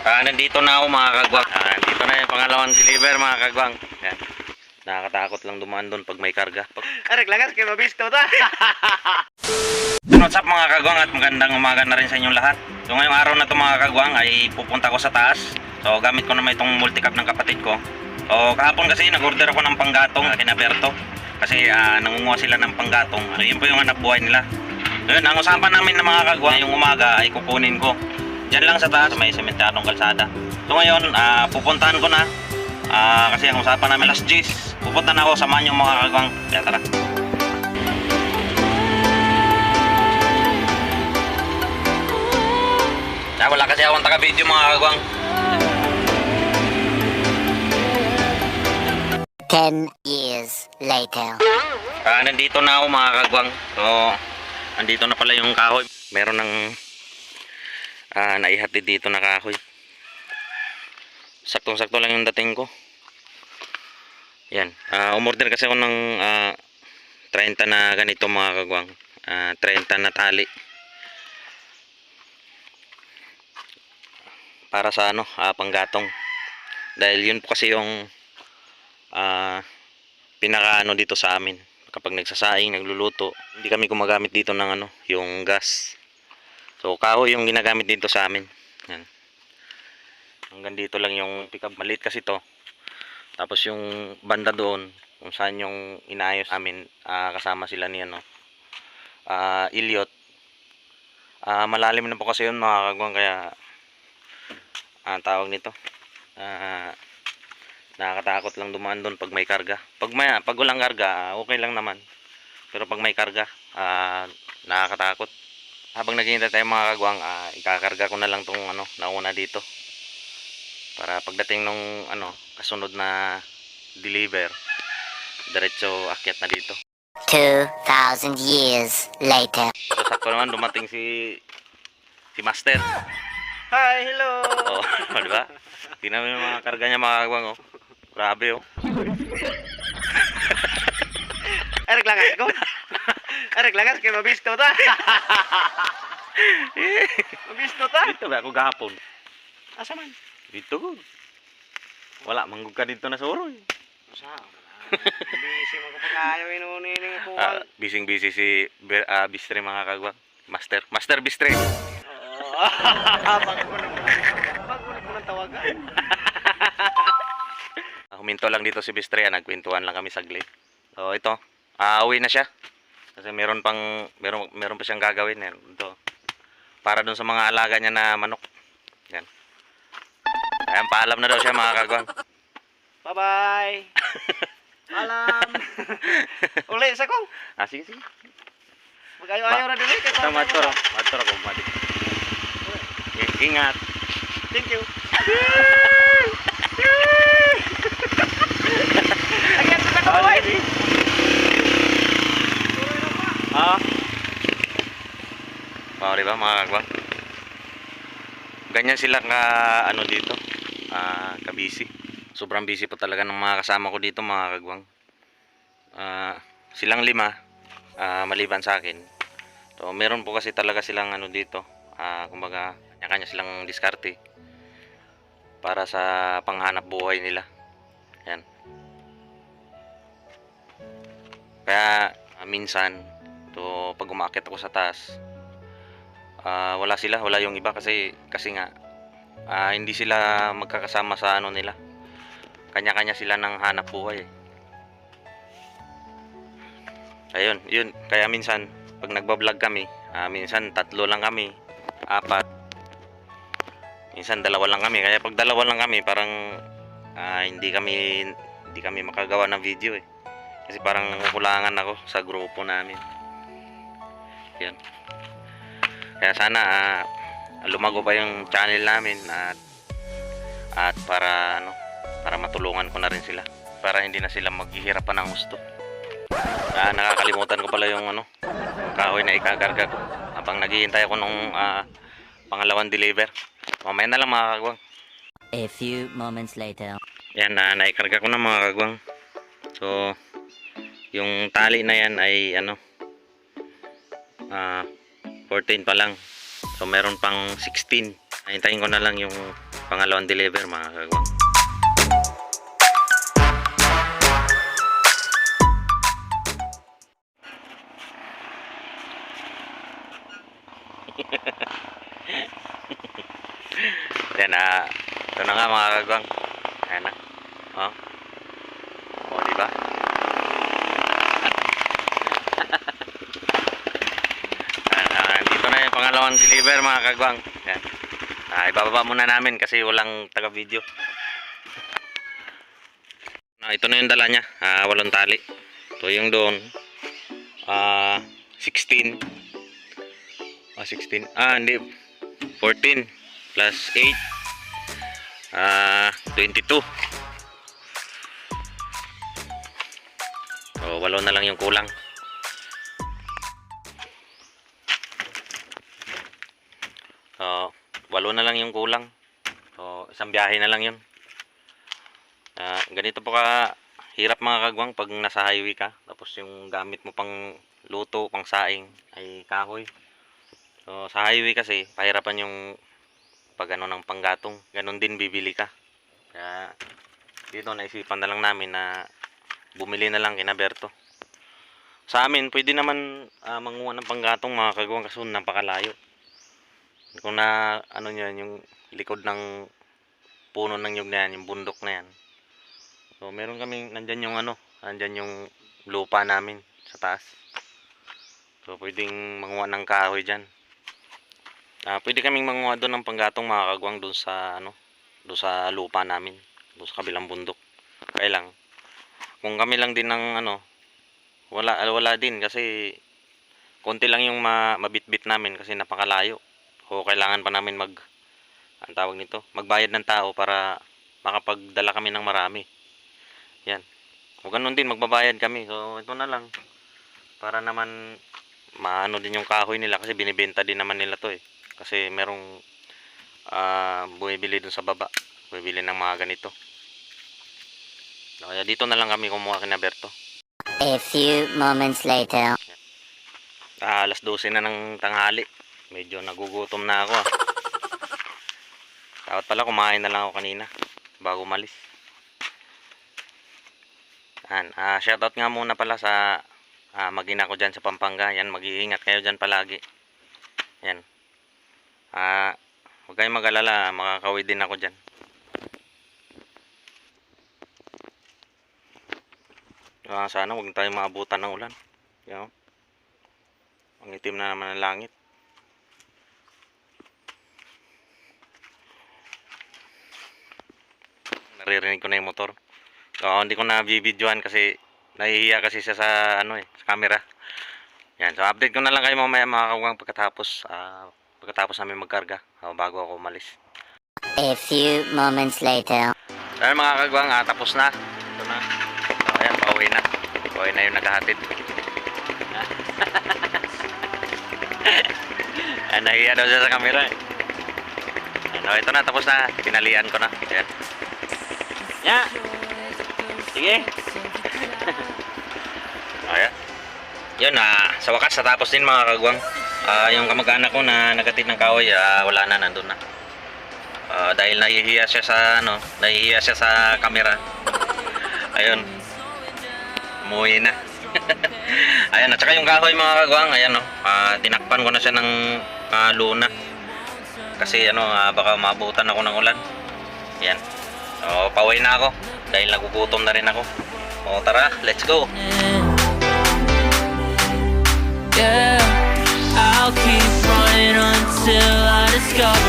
Nandito na ako mga kagwang. Nandito na yung pangalawang deliver mga kagwang. Yan. Nakakatakot lang dumaan doon pag may karga. Arek lagas kayo mabisto ta. What's up mga kagwang at magandang umaga na rin sa inyong lahat. So ngayong araw na to mga kagwang ay pupunta ko sa taas. So gamit ko naman itong multicap ng kapatid ko. So kahapon kasi nag-order ako ng panggatong kina Berto. Kasi nangunguha sila ng panggatong. So yun po yung hanap buhay nila. So yun, ang usapan namin ng mga kagwang yung umaga ay kukunin ko diyan lang sa taas, may sementadong kalsada. So ngayon, pupuntahan ko na. Kasi ang usapan namin last G's. Pupunta na ako, samahan yung mga kagwang. Kaya tara. Wala kasi akong taga-video mga kagwang. 10 years later. Nandito na ako mga kagwang. So, nandito na pala yung kahoy. Meron ng naihatid dito na kahoy. Saktong-sakto lang yung dating ko. Yan. Umorder kasi ako ng 30 na ganito mga kagwang. 30 na tali. Para sa panggatong. Dahil yun po kasi yung pinaka dito sa amin. Kapag nagsasaing, nagluluto, hindi kami gumagamit dito ng yung gas. So kahoy yung ginagamit dito sa amin. Yan. Hanggang dito lang yung pickup. Maliit kasi to. Tapos yung banda doon, kung saan yung inayos amin, kasama sila ni Iliot. Malalim na po kasi yun mga kagwang, kaya tawag nito. Nakakatakot lang dumaan doon pag may karga. Pag walang karga, okay lang naman. Pero pag may karga, nakakatakot. Habang naghihintay tayo mga kagwang, ikakarga ko na lang tong nauna dito. Para pagdating nung kasunod na deliver, diretso akyat na dito. 2,000 years later. So sakto naman dumating si Master. Hi, hello. Oh, di ba? Tingnan mo yung mga karga niya mga kagwang, oh. Grabe, oh. Arek lagas ko. Arek lagas kayo mabisto ta. Mabisto ta. Dito ba ako gahapon? Asa man? Dito ko. Wala, manggug ka dito na sa uroy. Asa? Busy mo kapag ayaw inunin ko. Busy si Bistre mga kagwang. Master Bistre. Bago ko ng tawagan. Huminto lang dito si Bistre, nagkwentuhan lang kami saglit. So ito, uwi na siya. Kasi meron pa siyang gagawin yan. Ito. Para dun sa mga alaga niya na manok. Yan. Ayan, paalam na daw siya mga kagwang. Bye-bye. Alam. Uli sa kong. Sige. Mag-ayaw-ayaw na dili. Matur ako, madi. Ingat. Thank you. Ayan sa kaway. Diba mga kagwang? Ganyan sila dito. Ka-busy. Sobrang busy po talaga ng mga kasama ko dito mga kagwang. Silang 5 maliban sa akin. So meron po kasi talaga silang dito. Kumbaga kanya-kanya silang diskarte para sa panghanap buhay nila. Yan. Kaya minsan pag umakyat ako sa taas, wala yung iba kasi nga hindi sila magkakasama sa nila. Kanya-kanya sila ng hanap buhay. Ayun, yun. Kaya minsan pag nagba-vlog kami, minsan 3 lang kami, 4. Minsan 2 lang kami. Kaya pag 2 lang kami, parang hindi kami makagawa ng video eh. Kasi parang kukulangan ako sa grupo namin. Yan. Kaya sana lumago pa yung channel namin at para matulungan ko na rin sila. Para hindi na sila maghihirapan ng gusto. Nakakalimutan ko pala yung kahoy na ikakarga ko habang naghihintay ako nung pangalawang deliver. Mamaya na lang mga kagwang. A few moments later. Yan, naikarga ko na mga kagwang. So yung tali na yan ay 14 pa lang. So meron pang 16. Hintayin ko na lang yung pangalawang deliver mga kagwang. Yan ito na nga mga kagwang. Ayan na. Oh. Oh, di ba? Dito na yung pangalawang deliver mga kagwang. Yan. Ibababa muna namin kasi walang taga-video. Ito na yung dala niya. 8 tali. Ito yung doon. 16. 16. Hindi. 14 plus 8. 22. So, 8 na lang yung kulang. So, 8 na lang yung kulang. So, isang biyahe na lang yun. Ganito po ka hirap mga kagwang pag nasa highway ka. Tapos yung gamit mo pang luto, pang saing ay kahoy. So, sa highway kasi, pahirapan yung pag ng panggatong. Ganon din bibili ka. Kaya, dito naisipan na lang namin na bumili na lang kina Berto. Sa amin, pwede naman manguha ng panggatong mga kagwang kasi napakalayo. Kung na niyan yung likod ng puno ng nyug na yan, yung bundok na yan. So meron kaming nandyan yung lupa namin sa taas. So pwedeng manguha ng kahoy diyan. Pwede kaming manguha doon ng panggatong mga kagwang doon sa doon sa lupa namin, doon sa kabilang bundok. Kaya lang kung kami lang din ng wala din kasi konti lang yung mabitbit namin kasi napakalayo. O kailangan pa namin magbayad ng tao para makapagdala kami ng marami. Yan. O ganun din, magbabayad kami. So ito na lang. Para naman maano din yung kahoy nila kasi binibenta din naman nila to eh. Kasi merong bumibili dun sa baba. Bumibili ng mga ganito. So, kaya dito na lang kami kumuha kina Berto. A few moments later. Alas 12 na ng tanghali. Medyo nagugutom na ako Dapat pala kumain na lang ako kanina bago umalis. Shoutout nga muna pala sa mag-ina ko dyan sa Pampanga. Yan, mag-iingat kayo dyan palagi. Yan. Huwag kayong mag-alala, makakawin din ako dyan. Sana huwag tayong maabutan ng ulan. Yan. Ang itim na naman ng langit. Naririnig ko na yung motor. Hindi ko na bibidyoan kasi nahihiya kasi siya sa sa camera. Yan, so update ko na lang kayo mamaya mga kagwang pagkatapos namin magkarga bago ako umalis. A few moments later. So mga kagwang, tapos na. Ito na. So, ayan, pauwi na. Pauwi na yung naghahatid. Nahihiya daw siya sa camera. Ito na, tapos na. Pinalian ko na. Ayan. Yeah. Sige. Ayan. Yun, sa wakas natapos din mga kagwang. Yung kamag-anak ko na nagatid ng kahoy, wala na, nandun na. Dahil nahihiya siya sa camera. Ayun. Umuwi na. Ayan, at saka yung kahoy mga kagwang, ayan tinakpan ko na siya ng luna. Kasi baka maabutan ako ng ulan. Ayan. So, pauwi na ako dahil nagugutom na rin ako. O tara, let's go. Yeah, I'll keep running until I discover